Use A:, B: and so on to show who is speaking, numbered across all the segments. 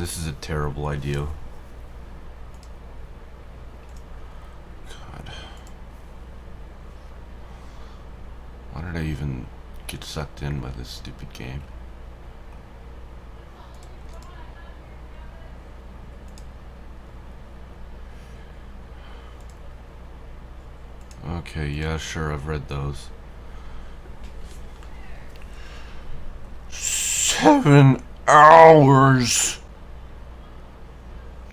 A: this is a terrible idea. God. Why did I even get sucked in by this stupid game? Okay, yeah, sure, I've read those. 7 hours?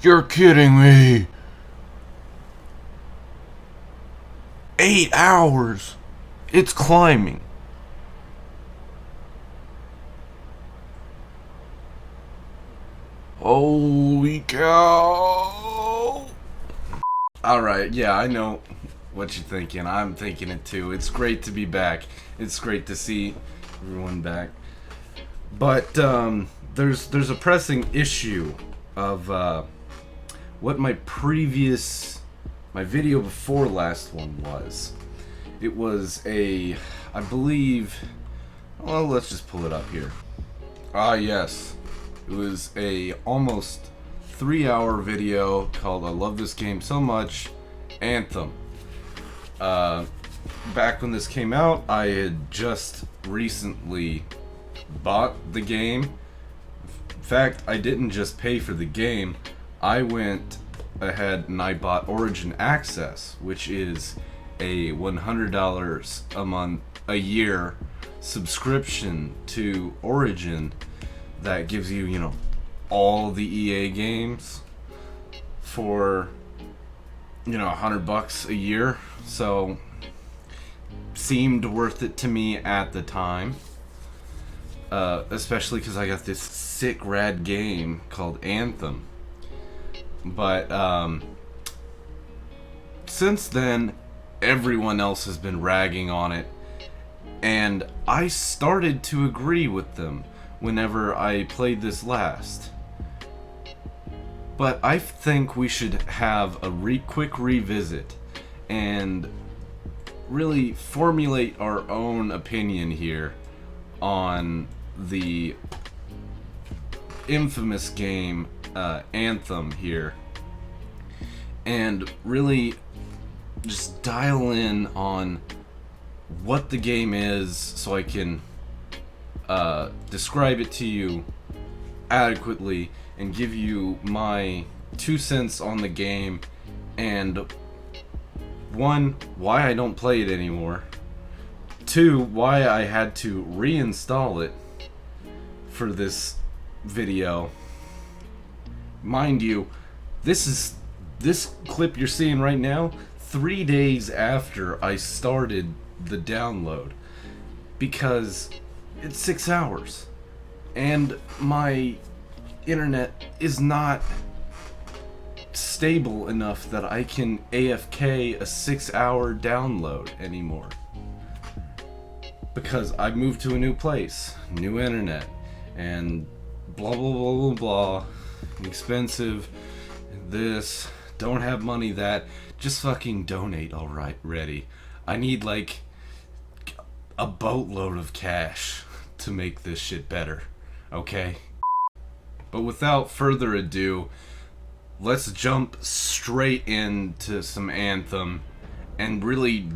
A: You're kidding me. 8 hours? It's climbing. Holy cow. Alright, yeah, I know what you're thinking. I'm thinking it too. It's great to be back. It's great to see everyone back. But there's a pressing issue of what my video before last one was. It was I believe, well, let's just pull it up here. Ah, yes. It was a almost 3-hour video called I Love This Game So Much, Anthem. Back when this came out, I had just recently bought the game. In fact, I didn't just pay for the game. I went ahead and I bought Origin Access, which is a $100 a year subscription to Origin that gives you, all the EA games for, $100 a year. So, seemed worth it to me at the time. Especially because I got this sick rad game called Anthem. But since then, everyone else has been ragging on it, and I started to agree with them whenever I played this last. But I think we should have a quick revisit and really formulate our own opinion here on the infamous game Anthem here, and really just dial in on what the game is so I can describe it to you adequately and give you my 2 cents on the game, and 1, why I don't play it anymore, 2, why I had to reinstall it for this video. Mind you, this clip you're seeing right now, 3 days after I started the download, because it's 6 hours and my internet is not stable enough that I can AFK a 6-hour download anymore, because I moved to a new place, new internet, and blah blah blah blah blah, expensive, this, don't have money, that, just fucking donate already. I need like a boatload of cash to make this shit better, okay? But without further ado, let's jump straight into some Anthem and really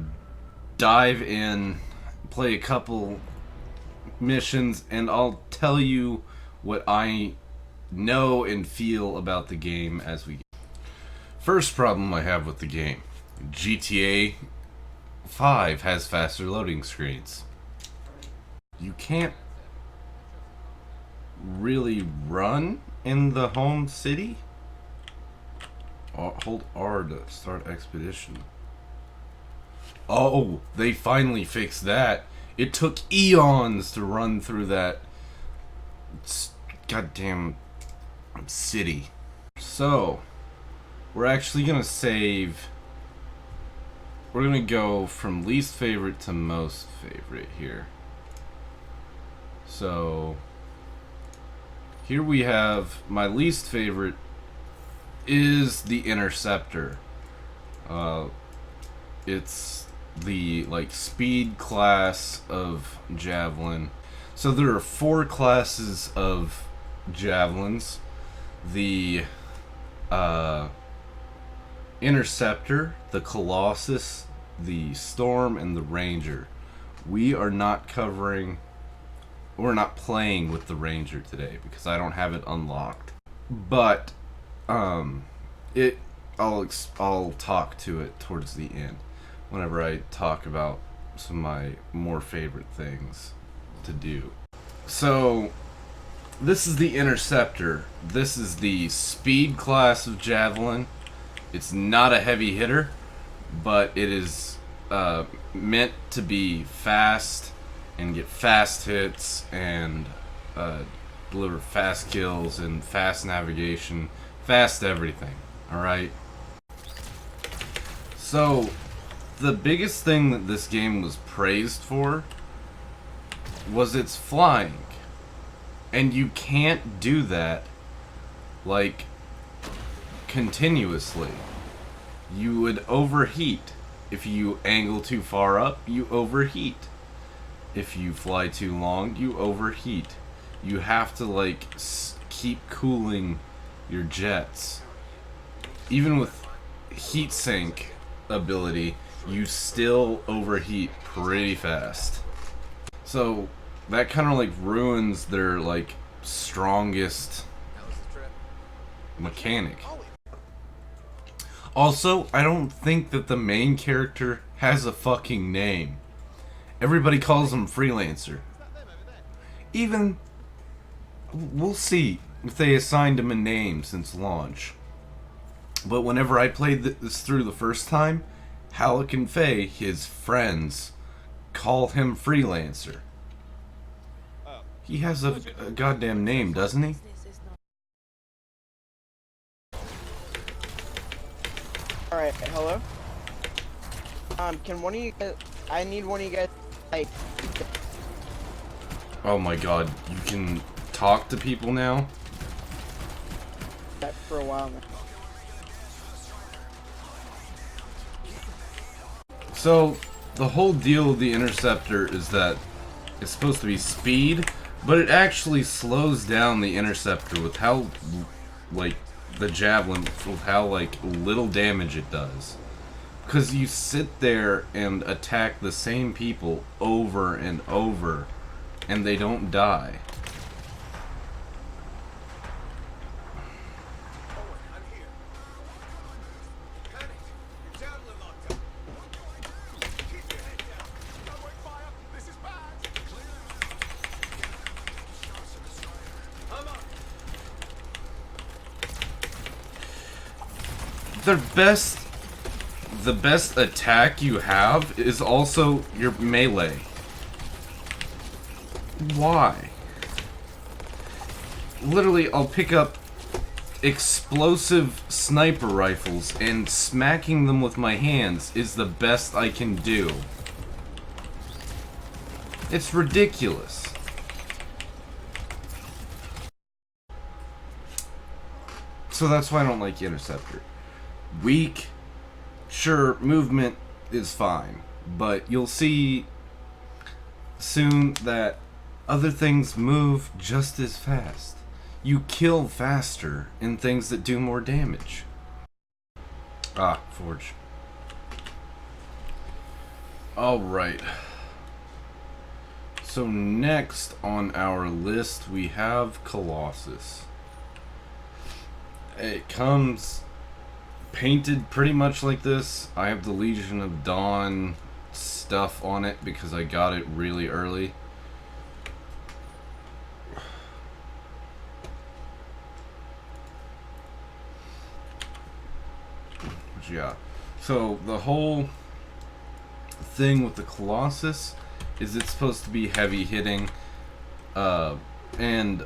A: dive in, play a couple missions, and I'll tell you what I know and feel about the game as we go. First problem I have with the game: GTA 5 has faster loading screens. You can't really run in the home city. Hold R to start expedition. Oh, they finally fixed that. It took eons to run through that goddamn city. So, we're actually gonna save. We're gonna go from least favorite to most favorite here. So, here we have my least favorite is the Interceptor. It's the speed class of javelin. So there are 4 classes of javelins. the Interceptor, the Colossus, the Storm, and the Ranger. We're not playing with the Ranger today because I don't have it unlocked. But I'll talk to it towards the end whenever I talk about some of my more favorite things to do. So this is the Interceptor. This is the speed class of Javelin. It's not a heavy hitter, but it is meant to be fast and get fast hits and deliver fast kills and fast navigation, fast everything. Alright? So, the biggest thing that this game was praised for was its flying. And you can't do that, like, continuously. You would overheat. If you angle too far up, you overheat. If you fly too long, you overheat. You have to, like, keep cooling your jets. Even with heat sink ability, you still overheat pretty fast. So that kind of like ruins their like strongest mechanic. Also, I don't think that the main character has a fucking name. Everybody calls him Freelancer. Even, we'll see if they assigned him a name since launch. But whenever I played this through the first time, Halleck and Faye, his friends, call him Freelancer. He has a goddamn name, doesn't he?
B: Alright, hello? Can one of you guys, I need one of you guys, like...
A: Oh my god, you can talk to people now?
B: That for a while now.
A: So, the whole deal with the Interceptor is that it's supposed to be speed, but it actually slows down the Interceptor with how, like, the Javelin, with how, like, little damage it does. Because you sit there and attack the same people over and over, and they don't die. The best attack you have is also your melee. Why? Literally, I'll pick up explosive sniper rifles and smacking them with my hands is the best I can do. It's ridiculous. So that's why I don't like Interceptor. Weak, sure, movement is fine, but you'll see soon that other things move just as fast. You kill faster in things that do more damage. Ah, Forge. Alright. So next on our list we have Colossus. It comes painted pretty much like this. I have the Legion of Dawn stuff on it because I got it really early. Yeah. So the whole thing with the Colossus is it's supposed to be heavy hitting, and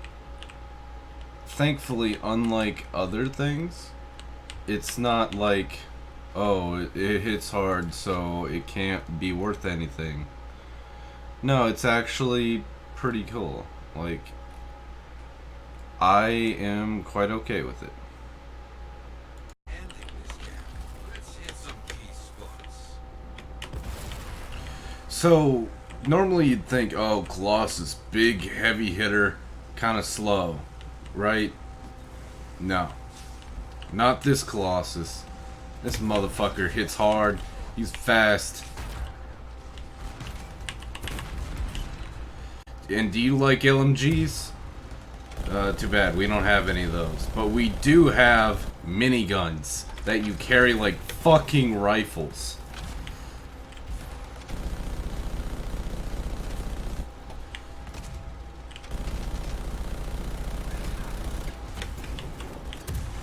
A: thankfully, unlike other things, it's not like, oh, it hits hard so it can't be worth anything. No, it's actually pretty cool. Like, I am quite okay with it. So, normally you'd think, oh, Colossus, big, heavy hitter, kind of slow, right? No. Not this Colossus. This motherfucker hits hard. He's fast. And do you like LMGs? Too bad, we don't have any of those. But we do have miniguns that you carry like fucking rifles.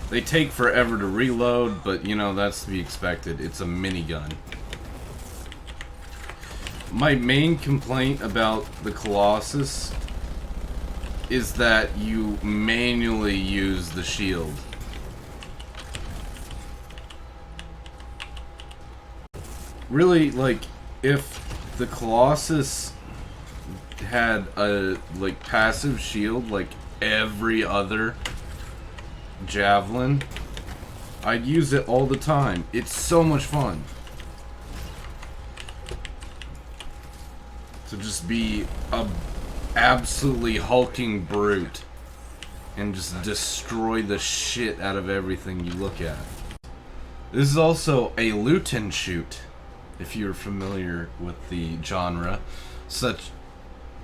A: They take forever to reload, but you know, that's to be expected. It's a minigun. My main complaint about the Colossus is that you manually use the shield. Really, like, if the Colossus had a, like, passive shield like every other javelin, I'd use it all the time. It's so much fun to just be a absolutely hulking brute and just destroy the shit out of everything you look at. This is also a loot and shoot, if you're familiar with the genre. Such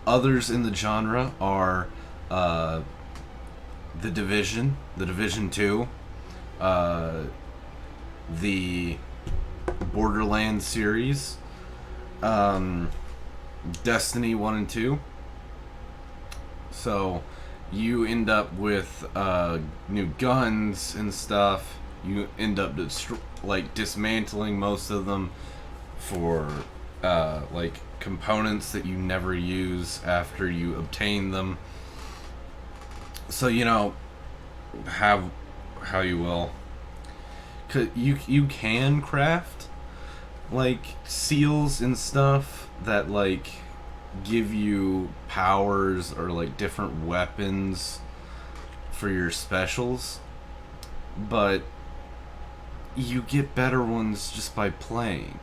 A: others in the genre are The Division 2, the Borderlands series, Destiny 1 and 2. So you end up with new guns and stuff. You end up dismantling most of them for like components that you never use after you obtain them. So, you know, have how you will. 'Cause you can craft like seals and stuff that like give you powers or like different weapons for your specials, but you get better ones just by playing.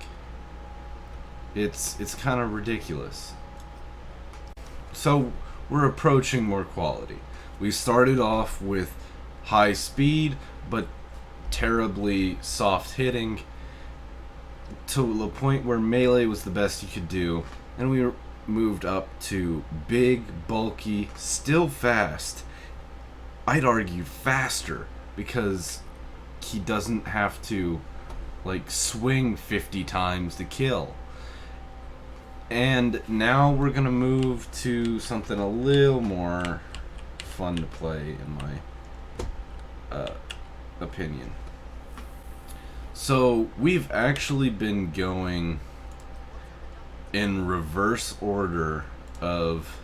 A: It's kind of ridiculous. So we're approaching more quality. We started off with high speed but terribly soft hitting to the point where melee was the best you could do, and we moved up to big, bulky, still fast. I'd argue faster, because he doesn't have to like swing 50 times to kill. And now we're gonna move to something a little more fun to play, in my opinion. So we've actually been going in reverse order of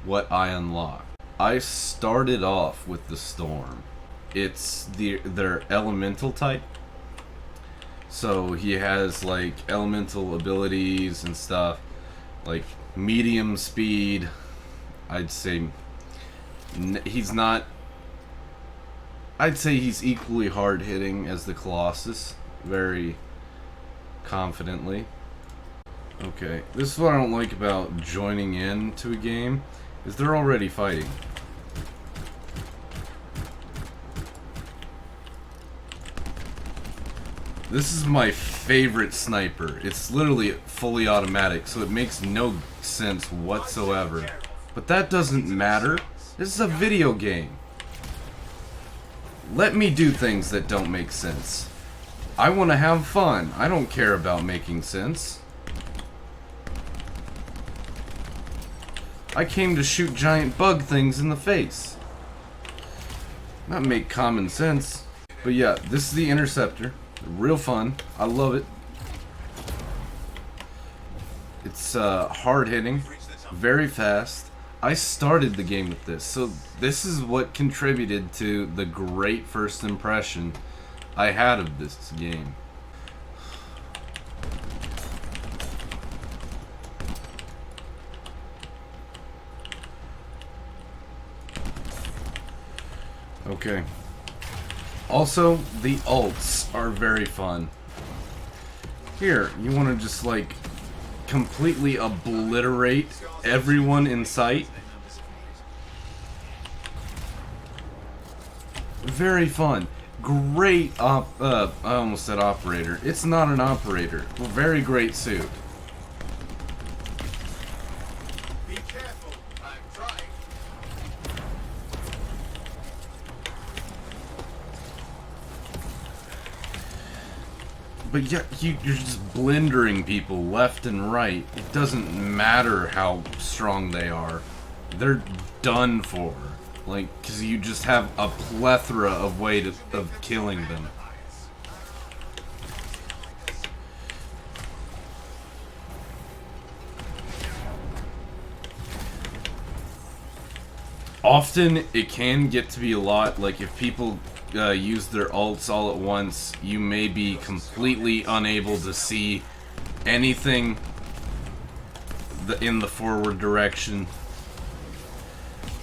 A: what I unlocked. I started off with the Storm. It's their elemental type. So he has like elemental abilities and stuff, like medium speed. I'd say he's not. I'd say he's equally hard hitting as the Colossus, very confidently. Okay, this is what I don't like about joining in to a game, is they're already fighting. This is my favorite sniper. It's literally fully automatic, so it makes no sense whatsoever. But that doesn't matter. This is a video game. Let me do things that don't make sense. I want to have fun. I don't care about making sense. I came to shoot giant bug things in the face. Not make common sense. But yeah, this is the Interceptor. Real fun. I love it. It's hard hitting, very fast. I started the game with this, so this is what contributed to the great first impression I had of this game. Okay. Also, the ults are very fun. Here, you want to just like completely obliterate everyone in sight? very fun. Great I almost said operator. It's not an operator. Very great suit.
C: Be careful. I'm trying.
A: But yeah, you're just blendering people left and right. It doesn't matter how strong they are. They're done for. Like, because you just have a plethora of ways of killing them. Often, it can get to be a lot. Like, if people use their ults all at once, you may be completely unable to see anything in the forward direction.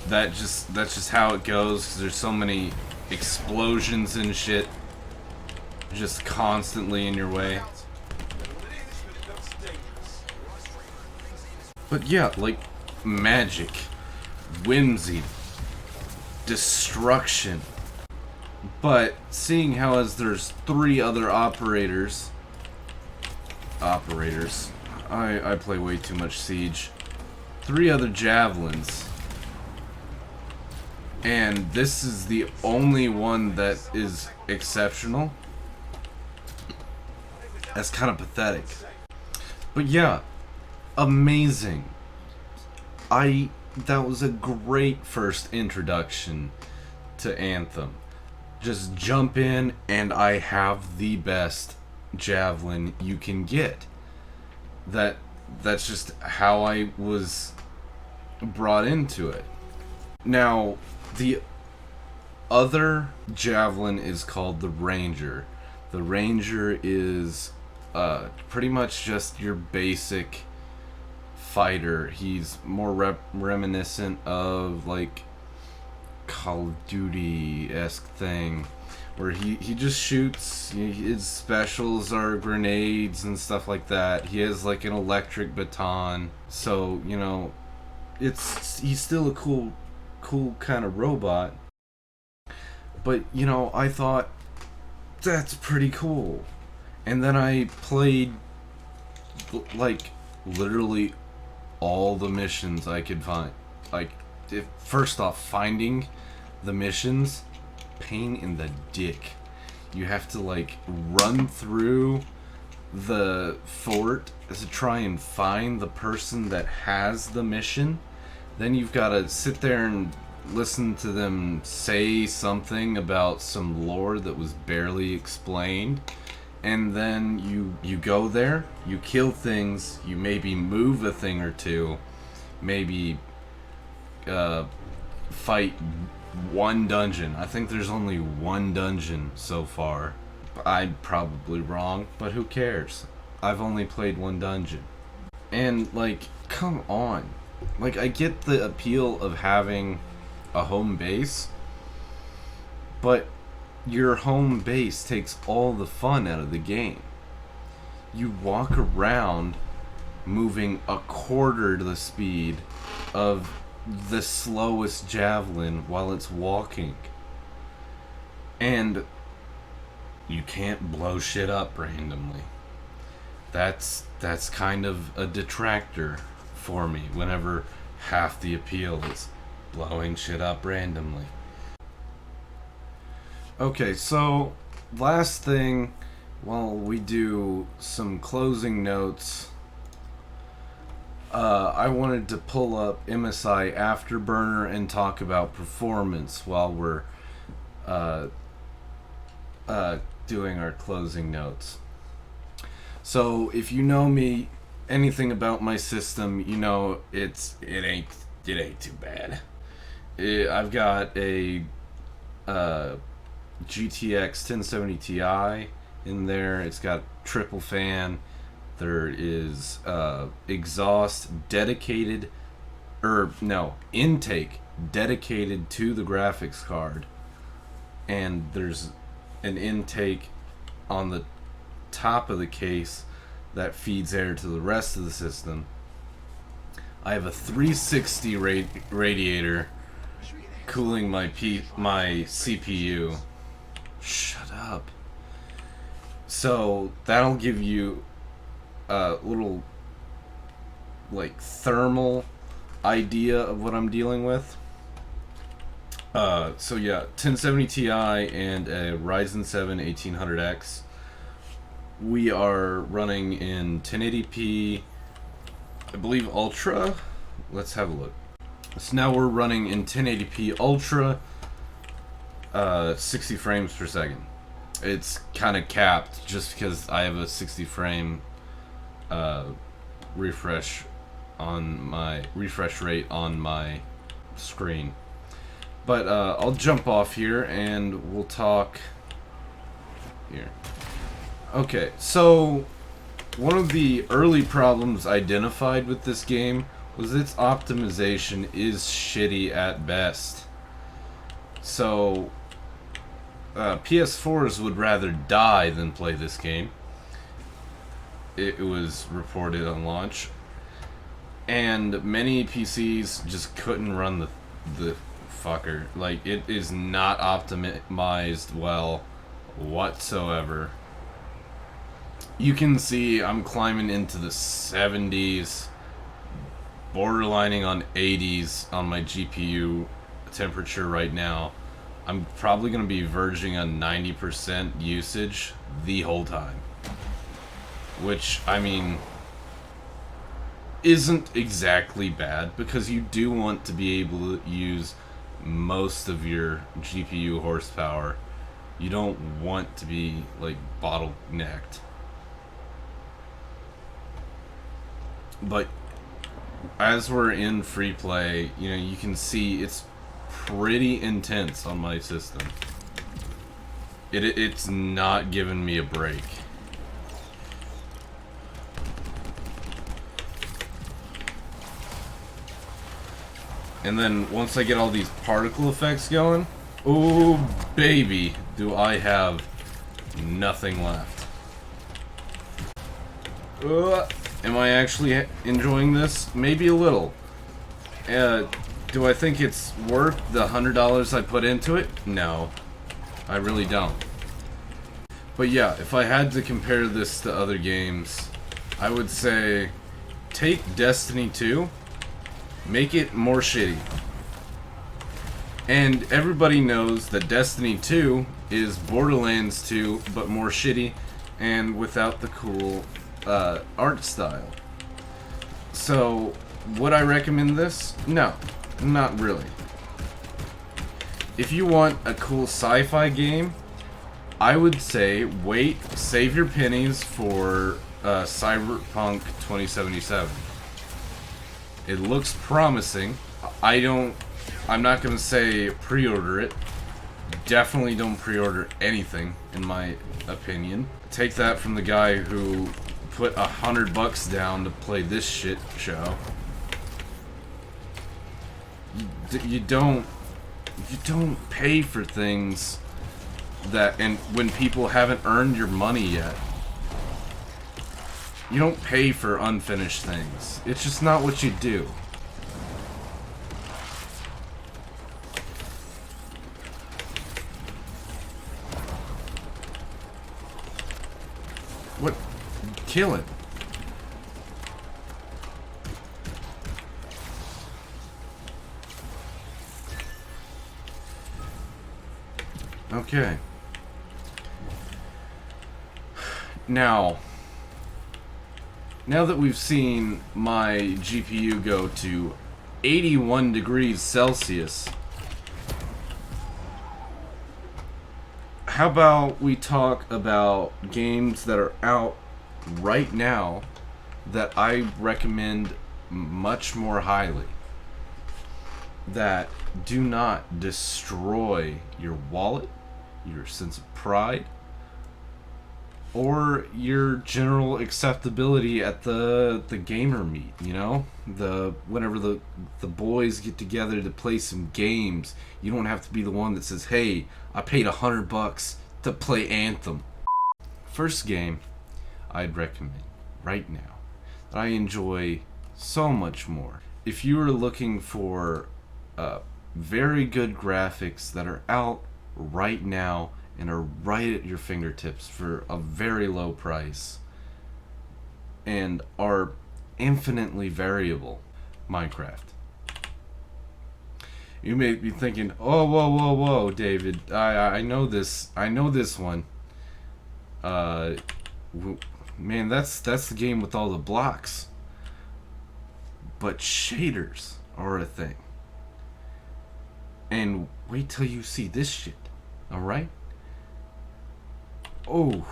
A: That's just how it goes, 'cause there's so many explosions and shit just constantly in your way. But yeah, like magic, whimsy, destruction. But seeing how as there's 3 other operators, I play way too much Siege. 3 other javelins. And this is the only one that is exceptional. That's kind of pathetic. But yeah, amazing. That was a great first introduction to Anthem. Just jump in and I have the best javelin you can get. That's just how I was brought into it. Now, the other javelin is called the Ranger. The Ranger is pretty much just your basic fighter. He's more reminiscent of like Call of Duty-esque thing, where he just shoots. His specials are grenades and stuff like that. He has like an electric baton, so you know, he's still a cool kind of robot. But you know, I thought that's pretty cool, and then I played like literally all the missions I could find. Like, first off, finding the missions, pain in the dick. You have to like run through the fort to try and find the person that has the mission. Then you've got to sit there and listen to them say something about some lore that was barely explained. And then you go there, you kill things, you maybe move a thing or two, maybe fight one dungeon. I think there's only one dungeon so far. I'm probably wrong, but who cares? I've only played one dungeon. And like, come on. Like, I get the appeal of having a home base, but your home base takes all the fun out of the game. You walk around moving a quarter the speed of the slowest javelin while it's walking. And you can't blow shit up randomly. That's kind of a detractor for me whenever half the appeal is blowing shit up randomly. Okay, so last thing, while we do some closing notes, I wanted to pull up MSI Afterburner and talk about performance while we're doing our closing notes. So if you know me, anything about my system, you know it ain't too bad. I've got a GTX 1070 Ti in there. It's got triple fan. There is exhaust dedicated, intake dedicated to the graphics card, and there's an intake on the top of the case that feeds air to the rest of the system. I have a 360 radiator cooling my CPU. Shut up. So that'll give you a little like thermal idea of what I'm dealing with. So yeah, 1070 Ti and a Ryzen 7 1800X. We are running in 1080p, I believe Ultra. Let's have a look. So now we're running in 1080p Ultra, 60 frames per second. It's kind of capped just because I have a 60 frame refresh rate on my screen. But I'll jump off here and we'll talk here. Okay, so one of the early problems identified with this game was its optimization is shitty at best. So PS4s would rather die than play this game. It was reported on launch, and many PCs just couldn't run the fucker. Like, it is not optimized well whatsoever. You can see I'm climbing into the 70s, borderlining on 80s on my GPU temperature right now. I'm probably going to be verging on 90% usage the whole time. Which, I mean, isn't exactly bad, because you do want to be able to use most of your GPU horsepower. You don't want to be, like, bottlenecked. But as we're in free play, you know, you can see it's pretty intense on my system. It's not giving me a break. And then once I get all these particle effects going, oh baby, do I have nothing left. Am I actually enjoying this? Maybe a little. Do I think it's worth the $100 I put into it? No, I really don't. But yeah, if I had to compare this to other games, I would say take Destiny 2, make it more shitty. And everybody knows that Destiny 2 is Borderlands 2, but more shitty and without the cool art style. So, would I recommend this? No, not really. If you want a cool sci-fi game, I would say wait, save your pennies for Cyberpunk 2077. It looks promising. I'm not gonna say pre-order it. Definitely don't pre-order anything, in my opinion. Take that from the guy who put $100 down to play this shit show. You don't pay for things and when people haven't earned your money yet. You don't pay for unfinished things. It's just not what you do. What? Kill it. Okay. Now that we've seen my GPU go to 81 degrees Celsius, how about we talk about games that are out right now that I recommend much more highly, that do not destroy your wallet, your sense of pride, or your general acceptability at the gamer meet, you know? Whenever the boys get together to play some games, you don't have to be the one that says, hey, I paid $100 to play Anthem. First game I'd recommend right now that I enjoy so much more. If you are looking for very good graphics that are out right now and are right at your fingertips for a very low price and are infinitely variable. Minecraft. You may be thinking, oh, whoa, David, I know this one. Man, that's the game with all the blocks. But shaders are a thing. And wait till you see this shit, alright? Oh.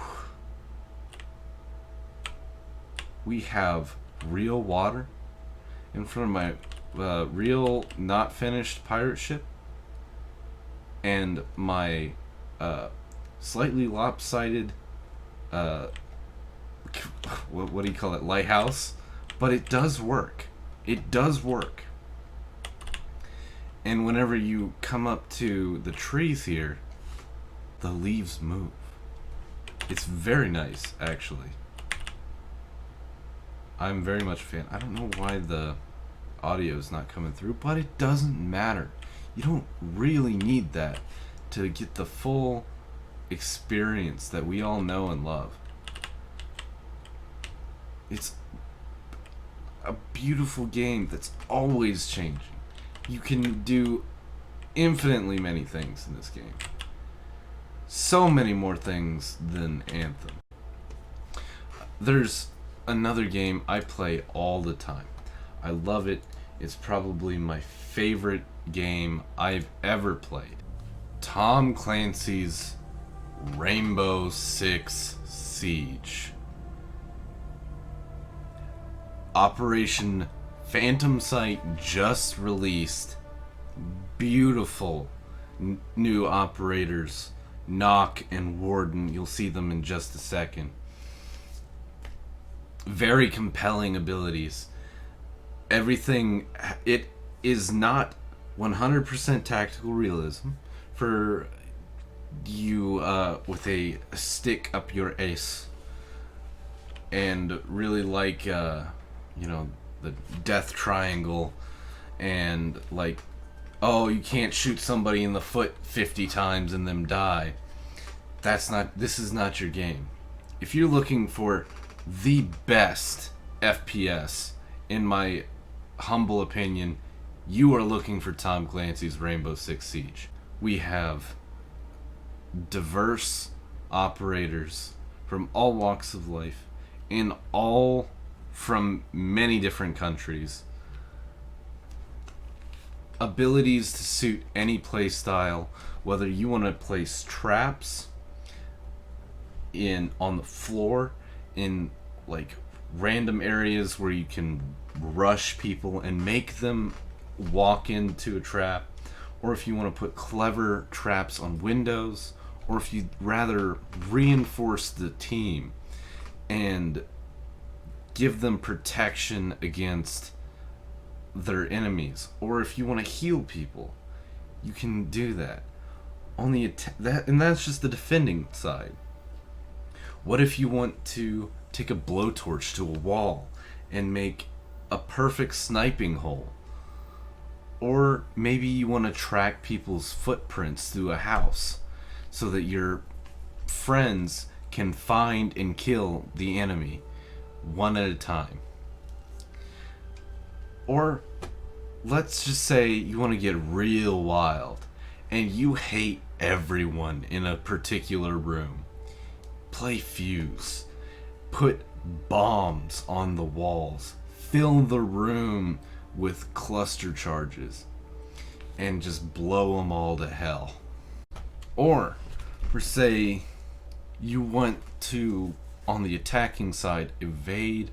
A: We have real water in front of my real not finished pirate ship, and my slightly lopsided what do you call it, lighthouse, but it does work. It does work. And whenever you come up to the trees here, the leaves move. It's very nice, actually. I'm very much a fan. I don't know why the audio is not coming through, but it doesn't matter. You don't really need that to get the full experience that we all know and love. It's a beautiful game that's always changing. You can do infinitely many things in this game. So many more things than Anthem. There's another game I play all the time. I love it. It's probably my favorite game I've ever played. Tom Clancy's Rainbow Six Siege. Operation Phantom Sight just released. Beautiful new operators, Knock and Warden. You'll see them in just a second. Very compelling abilities. Everything, it is not 100% tactical realism for you with a stick up your ace and really like you know, the death triangle, and like, oh, you can't shoot somebody in the foot 50 times and them die. This is not your game. If you're looking for the best FPS, in my humble opinion, you are looking for Tom Clancy's Rainbow Six Siege. We have diverse operators from all walks of life, in all from many different countries, abilities to suit any play style, whether you want to place traps on the floor, in like random areas where you can rush people and make them walk into a trap, or if you want to put clever traps on windows, or if you'd rather reinforce the team and give them protection against their enemies, or if you want to heal people, you can do that. On the and that's just the defending side. What if you want to take a blowtorch to a wall and make a perfect sniping hole? Or maybe you want to track people's footprints through a house so that your friends can find and kill the enemy one at a time. Or let's just say you want to get real wild and you hate everyone in a particular room. Play Fuse. Put bombs on the walls. Fill the room with cluster charges and just blow them all to hell. Or, for say, you want to, on the attacking side, evade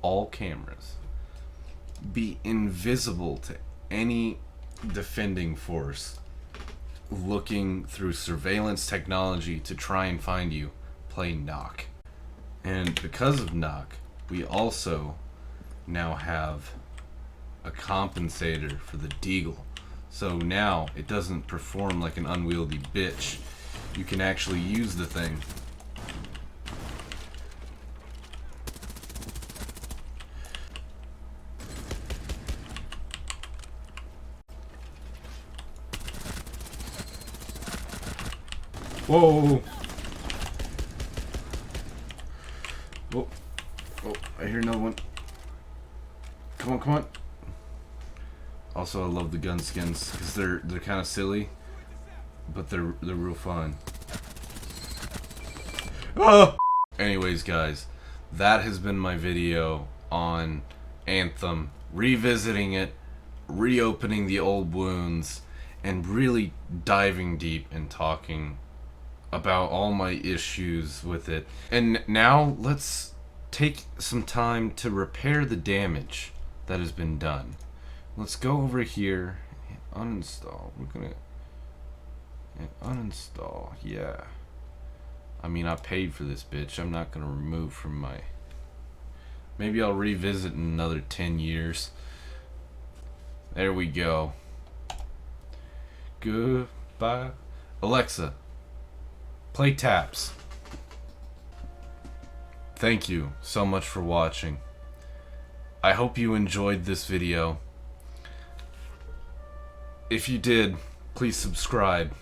A: all cameras. Be invisible to any defending force looking through surveillance technology to try and find you. Play Knock. And because of Knock, we also now have a compensator for the Deagle. So now it doesn't perform like an unwieldy bitch. You can actually use the thing. Whoa! Whoa! Oh, I hear another one. Come on, come on! Also, I love the gun skins because they're kind of silly, but they're real fun. Oh! Anyways, guys, that has been my video on Anthem, revisiting it, reopening the old wounds, and really diving deep and talking about all my issues with it. And now let's take some time to repair the damage that has been done. Let's go over here and uninstall. We're gonna uninstall. Yeah. I mean, I paid for this bitch. I'm not gonna remove from my... Maybe I'll revisit in another 10 years. There we go. Goodbye. Alexa, play taps. Thank you so much for watching. I hope you enjoyed this video. If you did, please subscribe.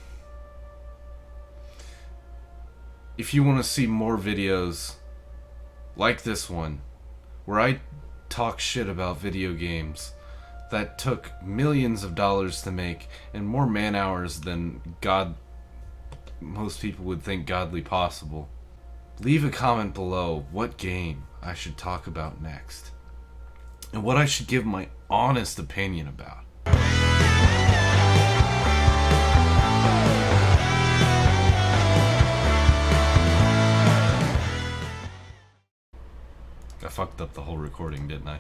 A: If you want to see more videos like this one, where I talk shit about video games that took millions of dollars to make and more man hours than most people would think godly possible, leave a comment below what game I should talk about next and what I should give my honest opinion about. I fucked up the whole recording, didn't I?